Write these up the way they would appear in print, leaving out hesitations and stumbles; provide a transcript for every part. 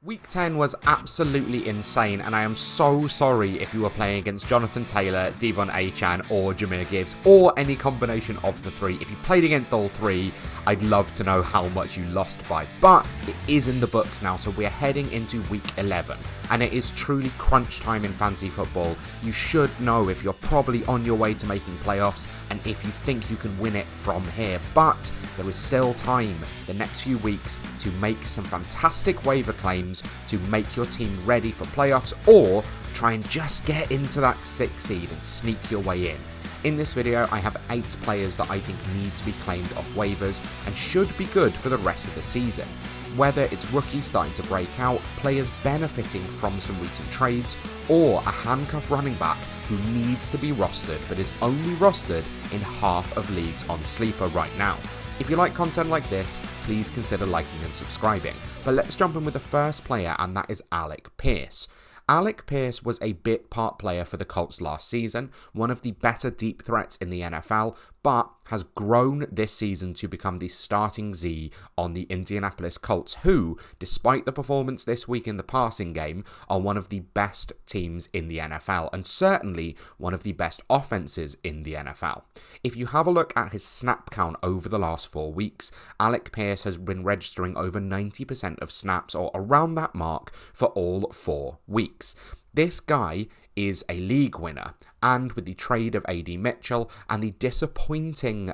Week 10 was absolutely insane, and I am so sorry if you were playing against Jonathan Taylor, Devon Achane, or Jahmyr Gibbs, or any combination of the three. If you played against all three, I'd love to know how much you lost by. But it is in the books now, so we're heading into week 11, and it is truly crunch time in fantasy football. You should know if you're probably on your way to making playoffs, and if you think you can win it from here. But there is still time, the next few weeks, to make some fantastic waiver claims to make your team ready for playoffs, or try and just get into that 6th seed and sneak your way in. In this video, I have 8 players that I think need to be claimed off waivers and should be good for the rest of the season. Whether it's rookies starting to break out, players benefiting from some recent trades, or a handcuff running back who needs to be rostered but is only rostered in half of leagues on Sleeper right now. If you like content like this, please consider liking and subscribing. But let's jump in with the first player, and that is Alec Pierce. Alec Pierce was a bit part player for the Colts last season, one of the better deep threats in the NFL, but has grown this season to become the starting Z on the Indianapolis Colts, who, despite the performance this week in the passing game, are one of the best teams in the NFL, and certainly one of the best offenses in the NFL. If you have a look at his snap count over the last 4 weeks, Alec Pierce has been registering over 90% of snaps, or around that mark, for all 4 weeks. This guy is a league winner, and with the trade of AD Mitchell and the disappointing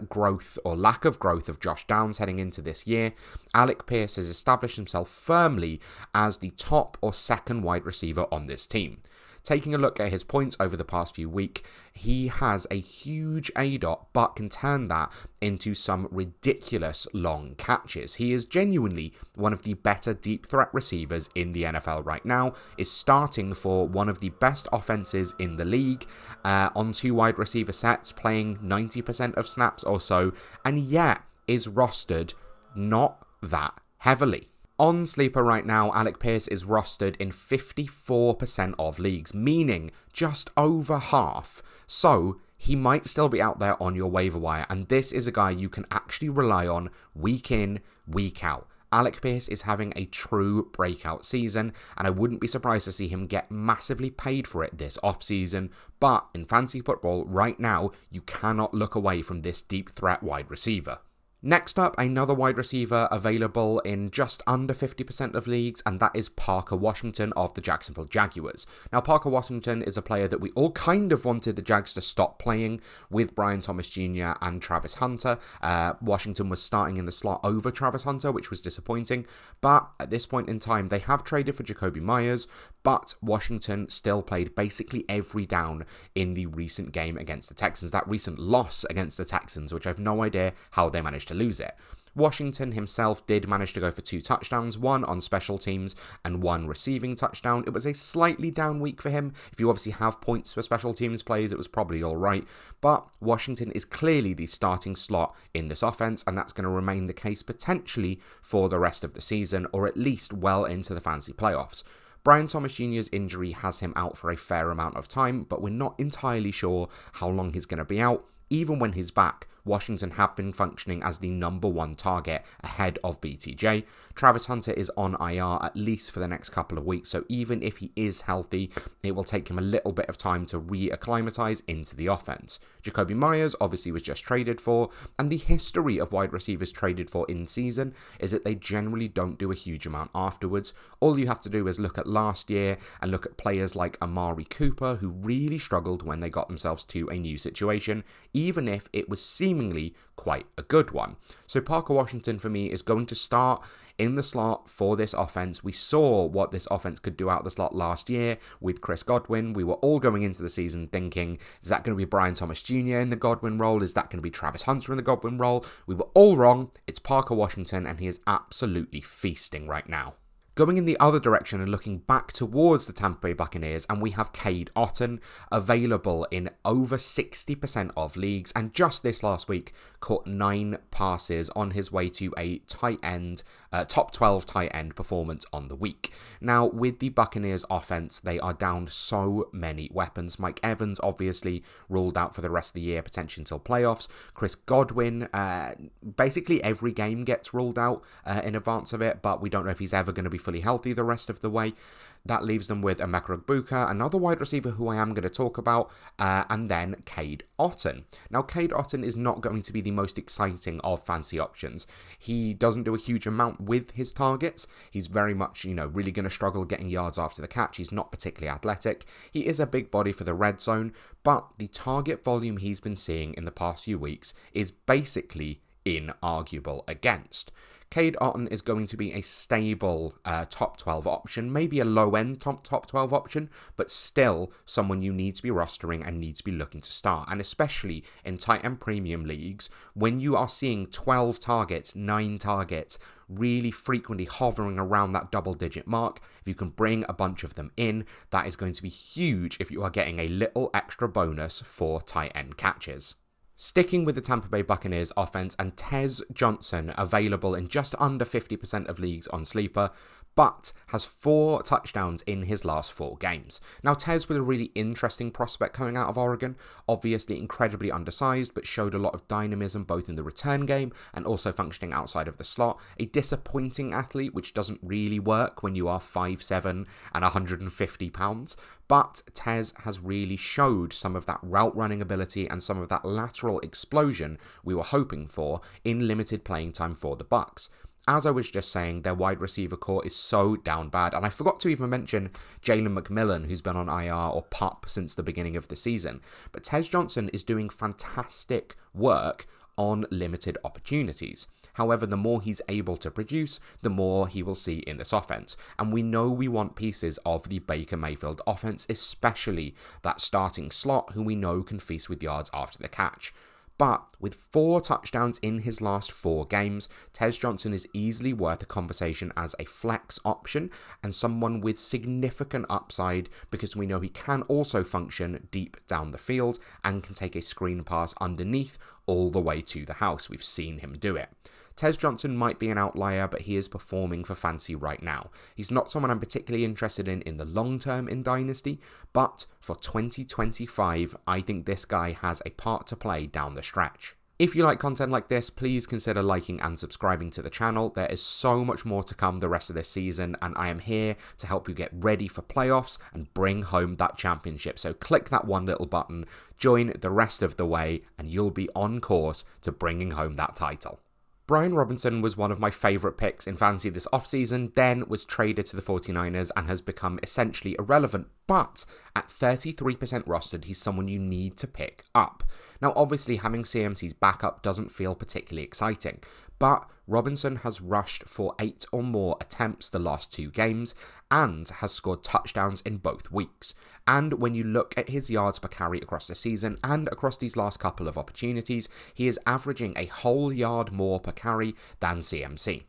growth or lack of growth of Josh Downs heading into this year, Alec Pierce has established himself firmly as the top or second wide receiver on this team. Taking a look at his points over the past few weeks, he has a huge ADOT, but can turn that into some ridiculous long catches. He is genuinely one of the better deep threat receivers in the NFL right now, is starting for one of the best offenses in the league, on 2 wide receiver sets, playing 90% of snaps or so, and yet is rostered not that heavily. On Sleeper right now, Alec Pierce is rostered in 54% of leagues, meaning just over half. So he might still be out there on your waiver wire, and this is a guy you can actually rely on week in, week out. Alec Pierce is having a true breakout season, and I wouldn't be surprised to see him get massively paid for it this offseason. But in fantasy football right now, you cannot look away from this deep threat wide receiver. Next up, another wide receiver available in just under 50% of leagues, and that is Parker Washington of the Jacksonville Jaguars. Now, Parker Washington is a player that we all kind of wanted the Jags to stop playing with Brian Thomas Jr. and Travis Hunter. Washington was starting in the slot over Travis Hunter, which was disappointing, but at this point in time, they have traded for Jakobi Meyers, but Washington still played basically every down in the recent game against the Texans, that recent loss against the Texans, which I've no idea how they managed to lose it. Washington himself did manage to go for 2 touchdowns, 1 on special teams and 1 receiving touchdown. It was a slightly down week for him. If you obviously have points for special teams plays, it was probably all right. But Washington is clearly the starting slot in this offense, and that's going to remain the case potentially for the rest of the season, or at least well into the fantasy playoffs. Brian Thomas Jr.'s injury has him out for a fair amount of time, but we're not entirely sure how long he's going to be out. Even when he's back, Washington have been functioning as the number 1 target ahead of BTJ. Travis Hunter is on IR at least for the next couple of weeks, so even if he is healthy, it will take him a little bit of time to reacclimatize into the offense. Jakobi Meyers obviously was just traded for, and the history of wide receivers traded for in season is that they generally don't do a huge amount afterwards. All you have to do is look at last year and look at players like Amari Cooper, who really struggled when they got themselves to a new situation, even if it was seemingly quite a good one. So Parker Washington for me is going to start in the slot for this offense. We saw what this offense could do out the slot last year with Chris Godwin. We were all going into the season thinking, is that going to be Brian Thomas Jr. in the Godwin role? Is that going to be Travis Hunter in the Godwin role? We were all wrong. It's Parker Washington, and he is absolutely feasting right now. Going in the other direction and looking back towards the Tampa Bay Buccaneers, and we have Cade Otton available in over 60% of leagues, and just this last week caught 9 passes on his way to a tight end top 12 tight end performance on the week. Now, with the Buccaneers offense, they are down so many weapons. Mike Evans, obviously, ruled out for the rest of the year, potentially until playoffs. Chris Godwin, basically every game gets ruled out in advance of it, but we don't know if he's ever going to be fully healthy the rest of the way. That leaves them with Emeka Egbuka, another wide receiver who I am going to talk about, and then Cade Otton. Now, Cade Otton is not going to be the most exciting of fancy options. He doesn't do a huge amount with his targets. He's very much, really going to struggle getting yards after the catch. He's not particularly athletic. He is a big body for the red zone, but the target volume he's been seeing in the past few weeks is basically inarguable against. Cade Otton is going to be a stable top 12 option, maybe a low-end top 12 option, but still someone you need to be rostering and need to be looking to start. And especially in tight end premium leagues, when you are seeing 12 targets, 9 targets, really frequently hovering around that double-digit mark, if you can bring a bunch of them in, that is going to be huge if you are getting a little extra bonus for tight end catches. Sticking with the Tampa Bay Buccaneers offense, and Tez Johnson available in just under 50% of leagues on Sleeper, but has 4 touchdowns in his last 4 games. Now, Tez was a really interesting prospect coming out of Oregon, obviously incredibly undersized, but showed a lot of dynamism both in the return game and also functioning outside of the slot. A disappointing athlete, which doesn't really work when you are 5'7" and 150 pounds, but Tez has really showed some of that route running ability and some of that lateral explosion we were hoping for in limited playing time for the Bucs. As I was just saying, their wide receiver core is so down bad, and I forgot to even mention Jalen McMillan, who's been on IR or PUP since the beginning of the season. But Tez Johnson is doing fantastic work on limited opportunities. However, the more he's able to produce, the more he will see in this offense. And we know we want pieces of the Baker Mayfield offense, especially that starting slot who we know can feast with yards after the catch. But with 4 touchdowns in his last 4 games, Tez Johnson is easily worth a conversation as a flex option and someone with significant upside, because we know he can also function deep down the field and can take a screen pass underneath all the way to the house. We've seen him do it. Tez Johnson might be an outlier, but he is performing for fancy right now. He's not someone I'm particularly interested in the long term in Dynasty, but for 2025, I think this guy has a part to play down the stretch. If you like content like this, please consider liking and subscribing to the channel. There is so much more to come the rest of this season, and I am here to help you get ready for playoffs and bring home that championship. So click that one little button, join the rest of the way, and you'll be on course to bringing home that title. Brian Robinson was one of my favourite picks in fantasy this offseason, then was traded to the 49ers and has become essentially irrelevant, but at 33% rostered, he's someone you need to pick up. Now, obviously, having CMC's backup doesn't feel particularly exciting, but Robinson has rushed for 8 or more attempts the last 2 games and has scored touchdowns in both weeks. And when you look at his yards per carry across the season and across these last couple of opportunities, he is averaging a whole yard more per carry than CMC.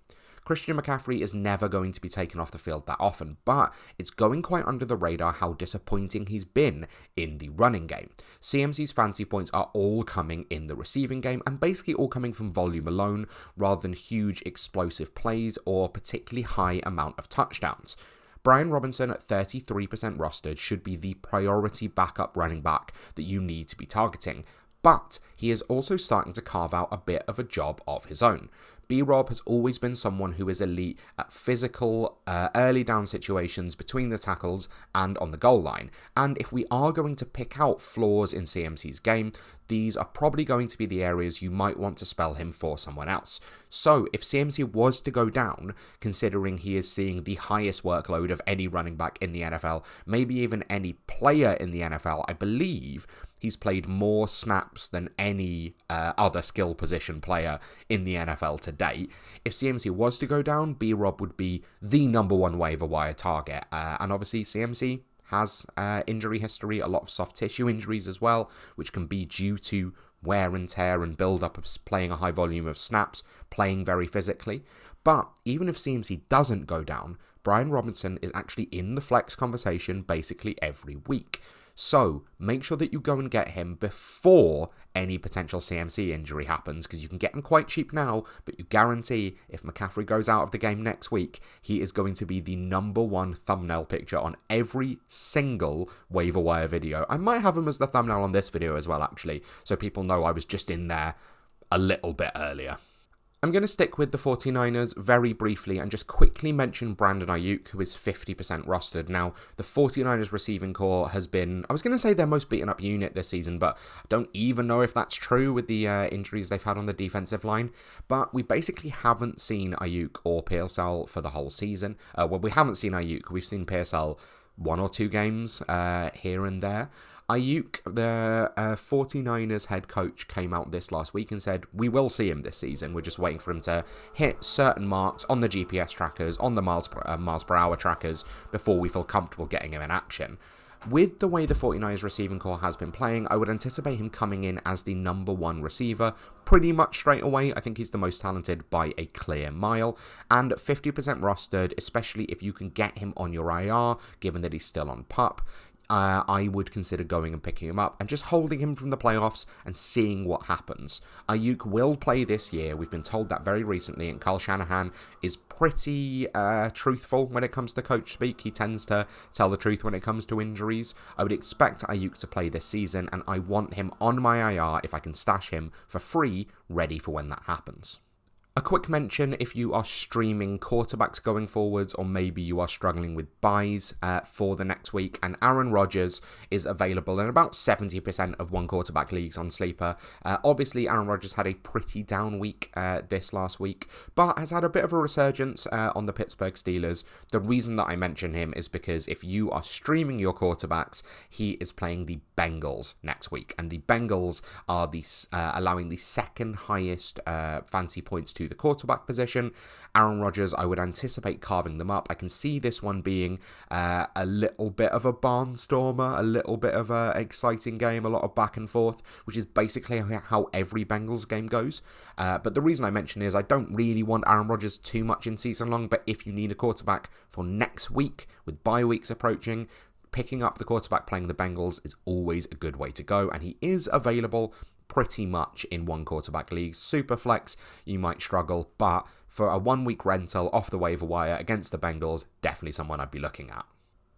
Christian McCaffrey is never going to be taken off the field that often, but it's going quite under the radar how disappointing he's been in the running game. CMC's fantasy points are all coming in the receiving game and basically all coming from volume alone rather than huge explosive plays or particularly high amount of touchdowns. Brian Robinson at 33% rostered should be the priority backup running back that you need to be targeting, but he is also starting to carve out a bit of a job of his own. B-Rob has always been someone who is elite at physical, early down situations between the tackles and on the goal line. And if we are going to pick out flaws in CMC's game, these are probably going to be the areas you might want to spell him for someone else. So if CMC was to go down, considering he is seeing the highest workload of any running back in the NFL, maybe even any player in the NFL, I believe he's played more snaps than any other skill position player in the NFL to date. If CMC was to go down, B-Rob would be the number 1 waiver wire target. And obviously CMC has injury history, a lot of soft tissue injuries as well, which can be due to wear and tear and build up of playing a high volume of snaps, playing very physically. But even if CMC doesn't go down, Brian Robinson is actually in the flex conversation basically every week. So make sure that you go and get him before any potential CMC injury happens, because you can get him quite cheap now, but you guarantee if McCaffrey goes out of the game next week, he is going to be the #1 thumbnail picture on every single waiver wire video. I might have him as the thumbnail on this video as well, actually, so people know I was just in there a little bit earlier. I'm going to stick with the 49ers very briefly and just quickly mention Brandon Aiyuk, who is 50% rostered. Now, the 49ers receiving core has been, I was going to say their most beaten up unit this season, but I don't even know if that's true with the injuries they've had on the defensive line. But we basically haven't seen Aiyuk or Pearsall for the whole season. Well, we haven't seen Aiyuk. We've seen Pearsall 1 or 2 games here and there. Aiyuk, the 49ers head coach, came out this last week and said, we will see him this season. We're just waiting for him to hit certain marks on the GPS trackers, on the miles per hour trackers, before we feel comfortable getting him in action. With the way the 49ers receiving core has been playing, I would anticipate him coming in as the #1 receiver pretty much straight away. I think he's the most talented by a clear mile, and 50% rostered, especially if you can get him on your IR, given that he's still on PUP. I would consider going and picking him up and just holding him from the playoffs and seeing what happens. Aiyuk will play this year. We've been told that very recently, and Kyle Shanahan is pretty truthful when it comes to coach speak. He tends to tell the truth when it comes to injuries. I would expect Aiyuk to play this season, and I want him on my IR if I can stash him for free, ready for when that happens. A quick mention if you are streaming quarterbacks going forwards, or maybe you are struggling with buys for the next week, and Aaron Rodgers is available in about 70% of one quarterback leagues on Sleeper. Obviously, Aaron Rodgers had a pretty down week this last week, but has had a bit of a resurgence on the Pittsburgh Steelers. The reason that I mention him is because if you are streaming your quarterbacks, he is playing the Bengals next week, and the Bengals are allowing the second highest fantasy points to the quarterback position. Aaron Rodgers, I would anticipate carving them up. I can see this one being a little bit of a barnstormer, a little bit of a exciting game, a lot of back and forth, which is basically how every Bengals game goes. But the reason I mention is I don't really want Aaron Rodgers too much in season long, but if you need a quarterback for next week with bye weeks approaching, picking up the quarterback playing the Bengals is always a good way to go, and he is available pretty much in one quarterback leagues. Superflex, you might struggle, but for a 1 week rental off the waiver wire against the Bengals, definitely someone I'd be looking at.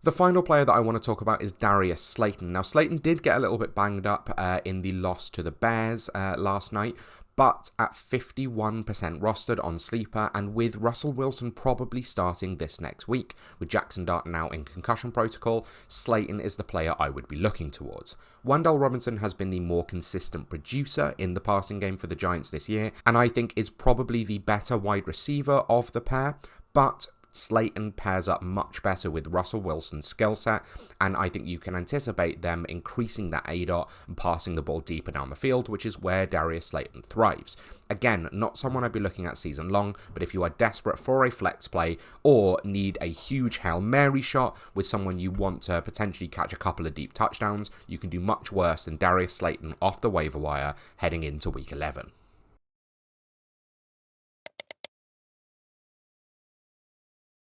The final player that I want to talk about is Darius Slayton. Now, Slayton did get a little bit banged up in the loss to the Bears last night, but at 51% rostered on Sleeper, and with Russell Wilson probably starting this next week, with Jackson Dart now in concussion protocol, Slayton is the player I would be looking towards. Wan'Dale Robinson has been the more consistent producer in the passing game for the Giants this year, and I think is probably the better wide receiver of the pair, but Slayton pairs up much better with Russell Wilson's skill set, and I think you can anticipate them increasing that ADOT and passing the ball deeper down the field, which is where Darius Slayton thrives. Again, not someone I'd be looking at season long, but if you are desperate for a flex play or need a huge Hail Mary shot with someone you want to potentially catch a couple of deep touchdowns, you can do much worse than Darius Slayton off the waiver wire heading into week 11.